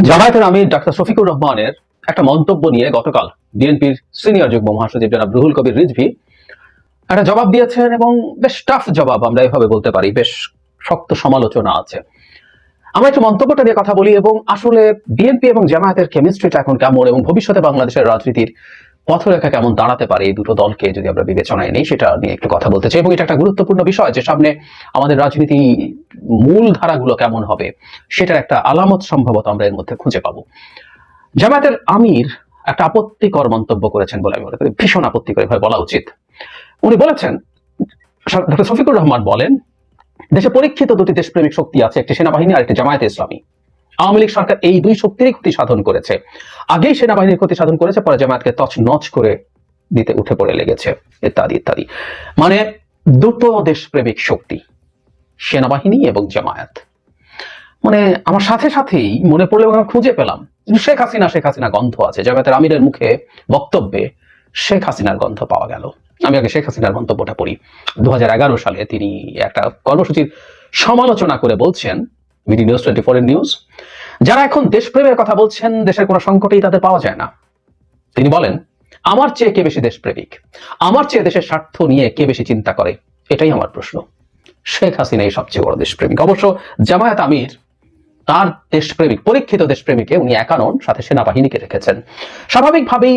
জামায়াতের আমির ডাক্তার শফিকুর রহমানের একটা মন্তব্য নিয়ে গতকাল বিএনপির সিনিয়র যুগ্ম মহাসচিব জনাব রুহুল কবির রিজভী একটা জবাব দিয়েছেন এবং বেশ টাফ জবাব, আমরা এভাবে বলতে পারি, বেশ শক্ত সমালোচনা আছে। আমরা একটু মন্তব্যটা নিয়ে কথা বলি এবং আসলে বিএনপি এবং জামায়াতের কেমিস্ট্রিটা এখন কেমন এবং ভবিষ্যতে বাংলাদেশের রাজনীতির পথরেখা কেমন দাঁড়াতে পারে এই দুটো দলকে যদি আমরা বিবেচনায় নিই, সেটা নিয়ে একটু কথা বলতে চাই। এবং এটা একটা গুরুত্বপূর্ণ বিষয় যে সামনে আমাদের রাজনীতি মূল ধারাগুলো কেমন হবে সেটার একটা আলামত সম্ভবত আমরা এর মধ্যে খুঁজে পাবো। জামায়াতের আমির একটা আপত্তিকর মন্তব্য করেছেন বলে আমি মনে করি, ভীষণ আপত্তিকর বলা উচিত। উনি বলেছেন, ডক্টর শফিকুর রহমান বলেন, দেশে পরীক্ষিত দুটি দেশপ্রেমিক শক্তি আছে, একটি সেনাবাহিনী আর একটি জামায়াতে ইসলামী। আওয়ামী লীগ সরকার এই দুই শক্তিরই ক্ষতি সাধন করেছে, আগেই সেনাবাহিনীর ক্ষতি সাধন করেছে, পরে জামায়াতকে তছনছ করে দিতে উঠে পড়ে লেগেছে, ইত্যাদি ইত্যাদি। মানে দুটো দেশপ্রেমিক শক্তি, সেনাবাহিনী এবং জামায়াত। মানে আমার সাথে সাথেই মনে পড়লো এবং খুঁজে পেলাম শেখ হাসিনা গন্ধ আছে জামায়াতের আমিরের মুখে, বক্তব্যে শেখ হাসিনার গন্ধ পাওয়া গেল। আমি আগে শেখ হাসিনার মন্তব্যটা পড়ি। 2011 সালে তিনি একটা কর্মসূচির সমালোচনা করে বলছেন, বিডি নিউজ 24 এর নিউজ, যারা এখন দেশপ্রেমের কথা বলছেন দেশের কোনো সংকটেই তাদের পাওয়া যায় না। তিনি বলেন, আমার চেয়ে কে বেশি দেশপ্রেমিক, আমার চেয়ে দেশের স্বার্থ নিয়ে কে বেশি চিন্তা করে, এটাই আমার প্রশ্ন। শেখ হাসিনাই সবচেয়ে বড় দেশপ্রেমিক। অবশ্য জামায়াত আমির তার দেশপ্রেমিক, পরীক্ষিত দেশপ্রেমিকে উনি একানন, সাথে সেনাবাহিনীকে রেখেছেন। স্বাভাবিকভাবেই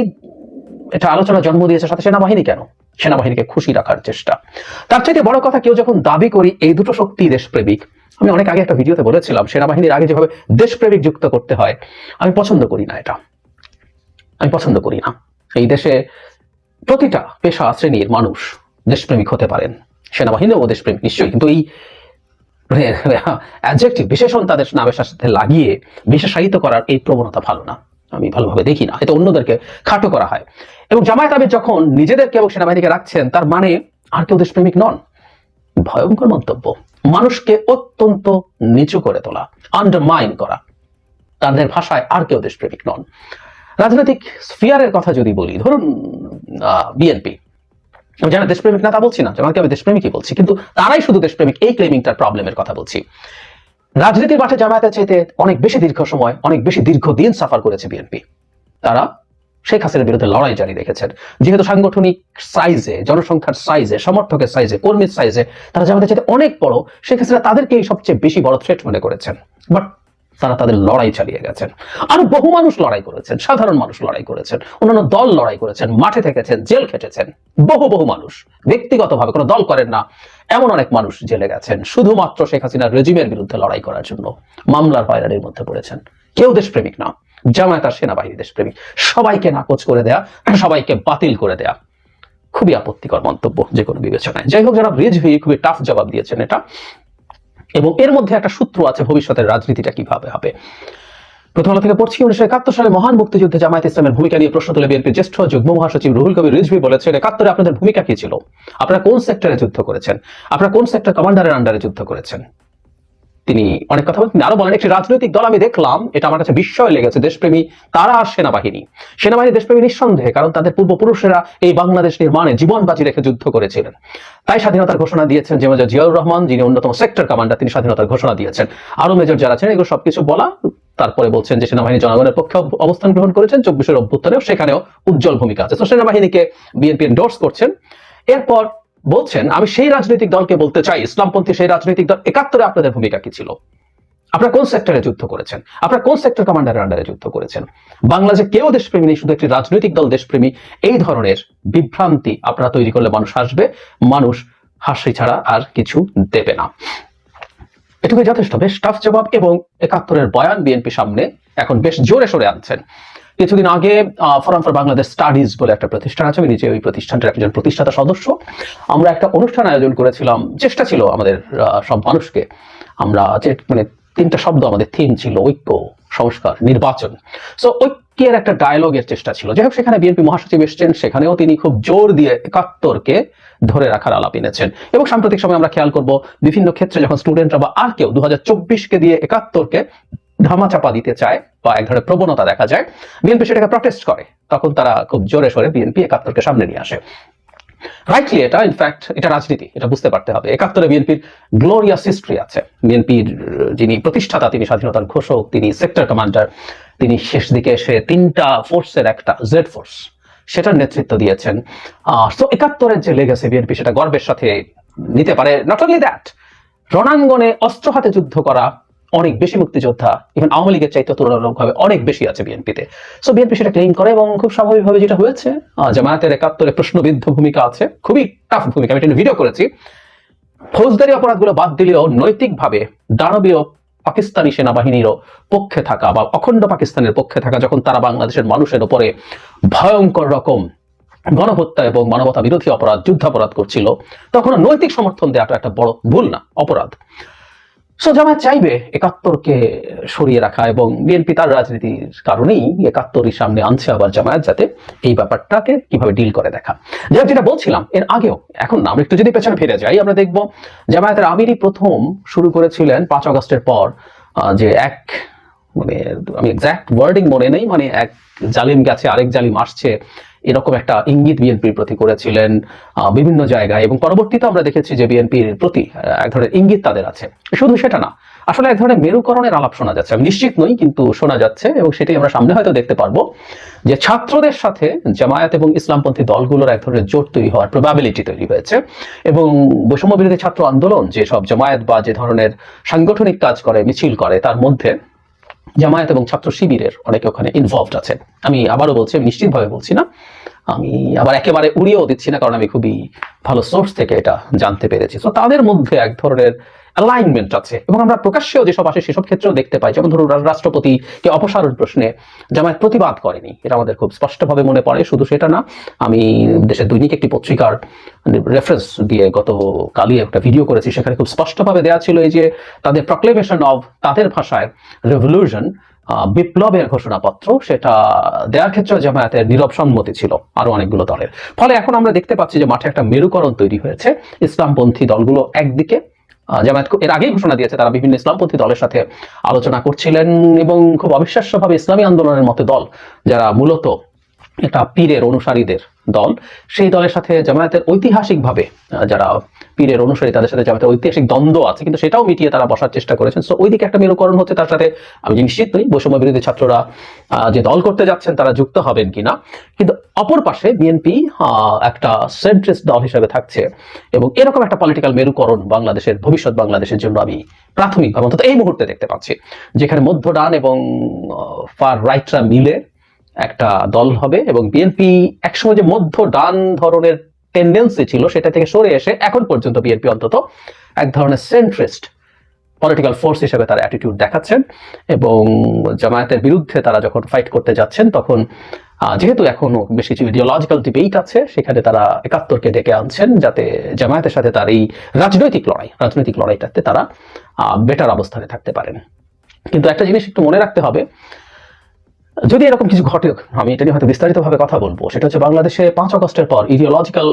এটা আলোচনা জন্ম দিয়েছে, সাথে সেনাবাহিনী কেন, সেনাবাহিনীকে খুশি রাখার চেষ্টা। তার চাইতে বড় কথা, কেউ যখন দাবি করি এই দুটো শক্তি দেশপ্রেমিক, আমি অনেক আগে একটা ভিডিওতে বলেছিলাম সেনাবাহিনীর আগে যেভাবে দেশপ্রেমিক যুক্ত করতে হয়, আমি পছন্দ করি না। এটা আমি পছন্দ করি না। এই দেশে প্রতিটা পেশা শ্রেণীর মানুষ দেশপ্রেমিক হতে পারেন, সেনাবাহিনীও দেশপ্রেমিক নিশ্চয়ই, কিন্তু এই অ্যাডজেক্টিভ, বিশেষণ তাদের নামের সাথে লাগিয়ে বিশেষায়িত করার এই প্রবণতা ভালো না, আমি ভালোভাবে দেখি না। এতে অন্যদেরকে খাটো করা হয়। এবং জামায়াত আমির যখন নিজেদেরকে এবং সেনাবাহিনীকে রাখছেন, তার মানে আর কেউ দেশপ্রেমিক নন। ভয়ঙ্কর মন্তব্য, মানুষকে অত্যন্ত নিচু করে তোলা, আন্ডারমাইন করা। তাদের ভাষায় আর কেউ দেশপ্রেমিক নন। রাজনৈতিক স্ফিয়ারের কথা যদি বলি, ধরুন বিএনপি, আমি জানি দেশপ্রেমিক না তা বলছি না, জামায়াতকে আমি দেশপ্রেমিকই বলছি, কিন্তু তারাই শুধু দেশপ্রেমিক এই ক্লেমিংটার প্রবলেমের কথা বলছি। রাজনীতির মাঠে জামায়াতের চাইতে অনেক বেশি দীর্ঘ সময়, অনেক বেশি দীর্ঘদিন সাফার করেছে বিএনপি। তারা শেখ হাসিনার বিরুদ্ধে লড়াই জারি রেখেছেন। যেহেতু সাংগঠনিক সাইজে, জনসংখ্যার সাইজে, সমর্থকের সাইজে, কর্মীর সাইজে তারা জামায়াতের চাইতে অনেক বড়, শেখ হাসিনা তাদেরকেই সবচেয়ে বেশি বড় থ্রেট মনে করেছেন। বাট তারা তাদের লড়াই চালিয়ে গেছেন। আরো বহু মানুষ লড়াই করেছেন, সাধারণ মানুষ লড়াই করেছেন, অন্যান্য দল লড়াই করেছেন, মাঠে থেকেছেন, জেল খেটেছেন। বহু মানুষ ব্যক্তিগতভাবে, কোনো দল করেন না এমন অনেক মানুষ জেলে গেছেন শুধুমাত্র শেখ হাসিনার রেজিমের বিরুদ্ধে লড়াই করার জন্য, মামলার হয়রানির মধ্যে পড়েছেন। কেউ দেশপ্রেমিক না। জামায়াত আর সেনাবাহিনী দেশপ্রেমিক। সবাইকে নাকচ করে দেয়া, সবাইকে বাতিল করে দেয়া, খুবই আপত্তিকর মন্তব্য যে কোনো বিবেচনায়। যাই হোক, যারা রিজভী খুবই টাফ জবাব দিয়েছেন এটা, এবং এর মধ্যে একটা সূত্র আছে ভবিষ্যতের রাজনীতিটা কিভাবে হবে। প্রথম আলো থেকে পড়ছি, 1971 সালে মহান মুক্তিযুদ্ধে জামায়াত ইসলামের ভূমিকা নিয়ে প্রশ্ন তুলে বিএনপির জ্যেষ্ঠ যুগ্ম মহাসচিব রুহুল কবির রিজভী বলেছেন, 71-এ আপনাদের ভূমিকা কি ছিল? আপনারা কোন সেক্টরে যুদ্ধ করেছেন? আপনারা কোন সেক্টর কমান্ডারের আন্ডারে যুদ্ধ করেছেন? তিনি অনেক কথা বলেন। তিনি আরো বলেন, একটি রাজনৈতিক দল আমি দেখলাম, এটা আমার কাছে বিস্ময় লেগেছে, দেশপ্রেমী, তারা আর সেনাবাহিনী। সেনাবাহিনী দেশপ্রেমী নিঃসন্দেহে, কারণ তাদের পূর্বপুরুষেরা এই বাংলাদেশ নির্মাণে জীবন বাজি রেখে যুদ্ধ করেছিলেন, তাই স্বাধীনতার ঘোষণা দিয়েছেন। যে মেজর জিয়াউর রহমান, যিনি অন্যতম সেক্টর কমান্ডার, তিনি স্বাধীনতার ঘোষণা দিয়েছেন। আরো মেজর যারা আছেন, এগুলো সবকিছু বলা। তারপরে বলছেন যে সেনাবাহিনী জনগণের পক্ষে অবস্থান গ্রহণ করেছেন, 24-এর অভ্যুত্থানেও সেখানেও উজ্জ্বল ভূমিকা আছে। তো সেনাবাহিনীকে বিএনপি এন্ডোর্স করছেন। এরপর বলছেন, আমি সেই রাজনৈতিক দলকে বলতে চাই, ইসলামপন্থী সেই রাজনৈতিক দল, 71-এ আপনাদের ভূমিকা কি ছিল? আপনারা কোন সেক্টরে যুদ্ধ করেছেন? আপনারা কোন সেক্টর কমান্ডারের আন্ডারে যুদ্ধ করেছেন? বাংলাদেশে কেউ দেশপ্রেমী নেই, শুধু একটি রাজনৈতিক দল দেশপ্রেমী। এই ধরনের বিভ্রান্তি আপনারা তৈরি করলে মানুষ হাসবে, মানুষ হাসি ছাড়া আর কিছু দেবে না। এটুকুই যথেষ্ট। বেশ টাফ জবাব। এবং 71-এর বয়ান বিএনপি সামনে এখন বেশ জোরে সোরে আনছেন। কিছুদিন আগে ফোরাম ফর বাংলাদেশ স্টাডিজ বলে একটা প্রতিষ্ঠান আছে, আমি নিজে ওই প্রতিষ্ঠানটার একজন প্রতিষ্ঠাতা সদস্য। আমরা একটা অনুষ্ঠান আয়োজন করেছিলাম, চেষ্টা ছিল আমাদের সব মানুষকে, আমরা যে মানে 3টা শব্দ আমাদের থিম ছিল, ঐক্য, সংস্কার, নির্বাচন। সো ঐক্যের একটা ডায়ালগের চেষ্টা ছিল। যাই হোক, সেখানে বিএনপি মহাসচিব এসছেন, সেখানেও তিনি খুব জোর দিয়ে 71-কে ধরে রাখার আলাপ এনেছেন। এবং সাম্প্রতিক সময় আমরা খেয়াল করব, বিভিন্ন ক্ষেত্রে যখন স্টুডেন্টরা বা আর কেউ 2024-কে দিয়ে 71-কে ধামাচাপা দিতে চায় বা এক ধরনের প্রবণতা দেখা যায়, বিএনপি সেটাকে প্রটেস্ট করে, তখন তারা খুব জোরে সোরে বিএনপি 71-কে সামনে নিয়ে আসে। রাইটলি এটা ইনফ্যাক্ট এটা রাজনীতি, এটা বুঝতে পারতে হবে। 71-এ বিএনপির গ্লোরিয়াস হিস্ট্রি আছে। বিএনপির যিনি প্রতিষ্ঠাতা, তিনি স্বাধীনতার ঘোষক, তিনি সেক্টর কমান্ডার, তিনি শেষ দিকে এসে 3টা ফোর্সের একটা জেড ফোর্স সেটার নেতৃত্ব দিয়েছেন। তো 71-এর যে লেগেছে বিএনপি সেটা গর্বের সাথে নিতে পারে। নট অনলি দ্যাট, রণাঙ্গনে অস্ত্র হাতে যুদ্ধ করা অনেক বেশি মুক্তিযোদ্ধা ইভেন আওয়ামী লীগের চাইতে তুলনামূলকভাবে অনেক বেশি আছে বিএনপিতে। সো বিএনপি সেটা ক্লেম করে এবং খুব স্বাভাবিকভাবে যেটা হয়েছে, জামায়াতের 71-এ প্রশ্নবিদ্ধ ভূমিকা আছে, খুবই টাফ ভূমিকা। আমি এটা ভিডিও করেছি। ফৌজদারি অপরাধগুলো বাদ দিলেও নৈতিকভাবে দানবীয় পাকিস্তানি সেনাবাহিনীরও পক্ষে থাকা বা অখণ্ড পাকিস্তানের পক্ষে থাকা, যখন তারা বাংলাদেশের মানুষের উপরে ভয়ঙ্কর রকম গণহত্যা এবং মানবতা বিরোধী অপরাধ, যুদ্ধাপরাধ করছিল, তখন নৈতিক সমর্থন দেওয়াটা একটা বড় ভুল না, অপরাধ। সো জামায়াত চাইবে 71-কে সরিয়ে রাখা এবং বিএনপি তার রাজনীতির কারণেই 71-ই সামনে আনছে আবার জামায়াত, যাতে এই ব্যাপারটাকে কিভাবে ডিল করে দেখা। যেটা বলছিলাম এর আগেও, এখন না, আমরা একটু যদি পেছনে ফিরে যাই, আমরা দেখব জামায়াতের আমিরই প্রথম শুরু করেছিলেন 5 আগস্টের পর যে এক, মানে আমি এক্সাক্ট ওয়ার্ডিং মনে নেই, মানে এক জালিম গেছে আরেক জালিম আসছে, এরকম একটা ইঙ্গিত বিএনপির প্রতি করেছিলেন বিভিন্ন জায়গায়। এবং পরবর্তীতে আমরা দেখেছি যে বিএনপির প্রতি এক ধরনের ইঙ্গিত তাদের আছে। শুধু সেটা না, আসলে এক ধরনের মেরুকরণের আলাপ শোনা যাচ্ছে, আমি নিশ্চিত নই কিন্তু শোনা যাচ্ছে, এবং সেটাই আমরা সামনে হয়তো দেখতে পারবো যে ছাত্রদের সাথে জামায়াত এবং ইসলামপন্থী দলগুলোর এক ধরনের জোট তৈরি হওয়ার প্রবাবিলিটি তৈরি হয়েছে। এবং বৈষম্য বিরোধী ছাত্র আন্দোলন যে সব জামায়াত বা যে ধরনের সাংগঠনিক কাজ করে, মিছিল করে, তার মধ্যে জামায়াত এবং ছাত্র শিবিরের অনেকে ওখানে ইনভলভড আছে। আমি আবারও বলছি, আমি নিশ্চিতভাবে বলছি না, আমি আবার একেবারে উড়িয়েও দিচ্ছি না, কারণ আমি খুবই ভালো সোর্স থেকে এটা জানতে পেরেছি। তো তাদের মধ্যে এক ধরনের অ্যালাইনমেন্ট আছে, এবং আমরা প্রকাশ্যেও যেসব আসে সেসব ক্ষেত্রেও দেখতে পাই। যেমন ধরুন রাষ্ট্রপতিকে অপসারণ প্রশ্নে জামায়াত প্রতিবাদ করেনি, এটা আমাদের খুব স্পষ্টভাবে মনে পড়ে। শুধু সেটা না, আমি দেশের দৈনিক একটি পত্রিকার রেফারেন্স দিয়ে গতকালই একটা ভিডিও করেছি, সেখানে খুব স্পষ্টভাবে দেওয়া ছিল এই যে তাদের প্রক্লেমেশন অফ, তাদের ভাষায় রেভলিউশন, বিপ্লবের ঘোষণাপত্র, সেটা দেওয়ার ক্ষেত্রে জামায়াতের নীরব সম্মতি ছিল আরো অনেকগুলো দলের। ফলে এখন আমরা দেখতে পাচ্ছি যে মাঠে একটা মেরুকরণ তৈরি হয়েছে। ইসলামপন্থী দলগুলো একদিকে, জামায়াত এর আগেই ঘোষণা দিয়েছে তারা বিভিন্ন ইসলামপন্থী দলের সাথে আলোচনা করছিলেন, এবং খুব অবিশ্বাস্যভাবে ইসলামী আন্দোলনের মতো দল, যারা মূলত একটা পীরের অনুসারীদের দল, সেই দলের সাথে জামায়াতের ঐতিহাসিকভাবে যারা পীরের অনুসারী, তাদের সাথে জামায়াতের ঐতিহাসিক দ্বন্দ্ব আছে, কিন্তু সেটাও মিটিয়ে তারা বসার চেষ্টা করেছেন। সো ওইদিকে একটা মেরুকরণ হচ্ছে। তার সাথে আমি নিশ্চিত নই বৈষম্য বিরোধী ছাত্ররা যে দল করতে যাচ্ছেন তারা যুক্ত হবেন কিনা, কিন্তু অপর পাশে বিএনপি একটা সেন্ট্রিস্ট দল হিসেবে থাকছে, এবং এরকম একটা পলিটিক্যাল মেরুকরণ বাংলাদেশের ভবিষ্যৎ বাংলাদেশের জন্য আমি প্রাথমিকভাবে অন্তত এই মুহূর্তে দেখতে পাচ্ছি, যেখানে মধ্য ডান এবং ফার রাইটরা মিলে একটা দল হবে। এবং বিএনপি একসময় যে মধ্য ডান ধরনের টেন্ডেন্সি ছিল সেটা থেকে সরে এসে এখন পর্যন্ত বিএনপি অন্তত এক ধরনের সেন্ট্রিস্ট পলিটিক্যাল ফোর্স হিসেবে তার অ্যাটিটিউড দেখাচ্ছেন। এবং জামায়াতের বিরুদ্ধে তারা যখন ফাইট করতে যাচ্ছেন, তখন যেহেতু এখনো বেশ কিছু ইডিওলজিক্যাল ডিবেট আছে, সেখানে তারা 71-কে ডেকে আনছেন যাতে জামায়াতের সাথে তার এই রাজনৈতিক লড়াইটাতে তারা বেটার অবস্থানে থাকতে পারেন। কিন্তু একটা জিনিস একটু মনে রাখতে হবে, যদি এরকম কিছু ঘটে, আমি এটা নিয়ে হয়তো বিস্তারিতভাবে কথা বলবো, সেটা হচ্ছে বাংলাদেশে 5 আগস্টের পর ইডিওলজিক্যাল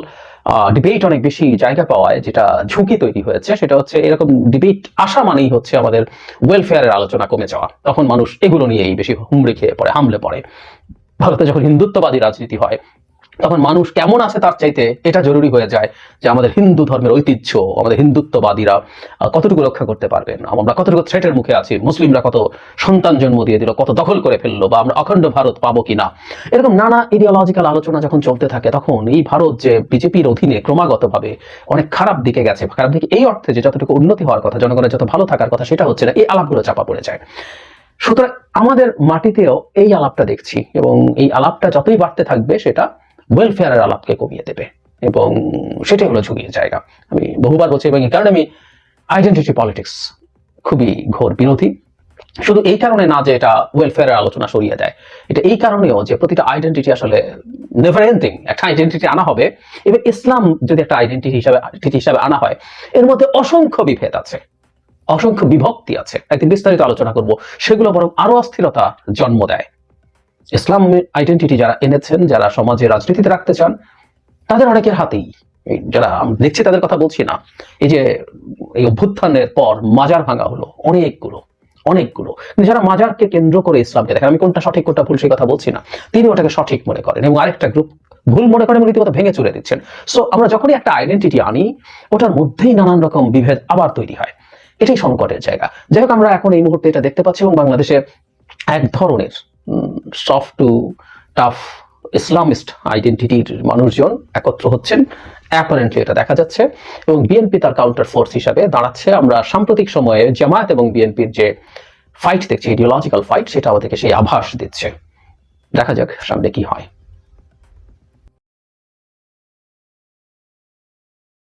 ডিবেট অনেক বেশি জায়গা পাওয়ায় যেটা ঝুঁকি তৈরি হয়েছে, সেটা হচ্ছে এরকম ডিবেট আসা মানেই হচ্ছে আমাদের ওয়েলফেয়ারের আলোচনা কমে যাওয়া। তখন মানুষ এগুলো নিয়েই বেশি হুমড়ি খেয়ে পড়ে, হামলে পড়ে। ভারতে যখন হিন্দুত্ববাদী রাজনীতি হয়, তখন মানুষ কেমন আছে তার চাইতে এটা জরুরি হয়ে যায় যে আমাদের হিন্দু ধর্মের ঐতিহ্য, আমাদের হিন্দুত্ববাদীরা কতটুকু রক্ষা করতে পারবেন, আমরা কতটুকু থ্রেটের মুখে আছি, মুসলিমরা কত সন্তান জন্ম দিয়ে দিল, কত দখল করে ফেললো, বা আমরা অখণ্ড ভারত পাবো কিনা, এরকম নানা ইডিওলজিক্যাল আলোচনা যখন চলতে থাকে, তখন এই ভারত যে বিজেপির অধীনে ক্রমাগতভাবে অনেক খারাপ দিকে গেছে, খারাপ দিকে এই অর্থে যে যতটুকু উন্নতি হওয়ার কথা, জনগণের যত ভালো থাকার কথা, সেটা হচ্ছে না, এই আলাপগুলো চাপা পড়ে যায়। সুতরাং আমাদের মাটিতেও এই আলাপটা দেখছি, এবং এই আলাপটা যতই বাড়তে থাকবে সেটা ওয়েলফেয়ারের আলাপকে কমিয়ে দেবে, এবং সেটাই হলো ঝুঁকির জায়গা। আমি বহুবার বলছি, এবং এই কারণে আমি আইডেন্টিটি পলিটিক্স খুবই ঘোর বিরোধী। শুধু এই কারণে না যে এটা ওয়েলফেয়ারের আলোচনা সরিয়ে দেয়, এটা এই কারণেও যে প্রতিটা আইডেন্টিটি আসলে নেভার এন্ডিং, একটা আইডেন্টিটি আনা হবে, এবং ইসলাম যদি একটা আইডেন্টিটি হিসাবে আনা হয়, এর মধ্যে অসংখ্য বিভেদ আছে, অসংখ্য বিভক্তি আছে, একদিন বিস্তারিত আলোচনা করব। সেগুলো বরং আরো অস্থিরতা জন্ম দেয়। ইসলাম আইডেন্টিটি যারা এনেছেন, যারা সমাজে রাজনীতিতে রাখতে চান, তাদের অনেকের হাতেই, যারা দেখছি তাদের কথা বলছি না, এই যে এই অভ্যুত্থানের পর মাজার ভাঙা হলো অনেকগুলো, কিন্তু যারা মাজারকে কেন্দ্র করে ইসলামকে দেখেন, আমি কোনটা সঠিক কোনটা ভুল সেই কথা বলছি না, তিনি ওটাকে সঠিক মনে করেন, এবং আরেকটা গ্রুপ ভুল মনে করেন এবং রীতিমতো ভেঙে চলে দিচ্ছেন। সো আমরা যখনই একটা আইডেন্টিটি আনি, ওটার মধ্যেই নানান রকম বিভেদ আবার তৈরি হয়। এটাই সংকটের জায়গা। যাই হোক, আমরা এখন এই মুহূর্তে এটা দেখতে পাচ্ছি এবং বাংলাদেশে এক ধরনের সফট টু টাফ ইসলামিস্ট আইডেন্টিটির মানুষজন একত্র হচ্ছেন, অ্যাপারেন্টলি এটা দেখা যাচ্ছে, এবং বিএনপি তার কাউন্টার ফোর্স হিসাবে দাঁড়াচ্ছে। আমরা সাম্প্রতিক সময়ে জামায়াত এবং বিএনপির যে ফাইট দেখছি, ইডিওলজিক্যাল ফাইট, সেটা আমাদেরকে সেই আভাস দিচ্ছে। দেখা যাক সামনে কি হয়।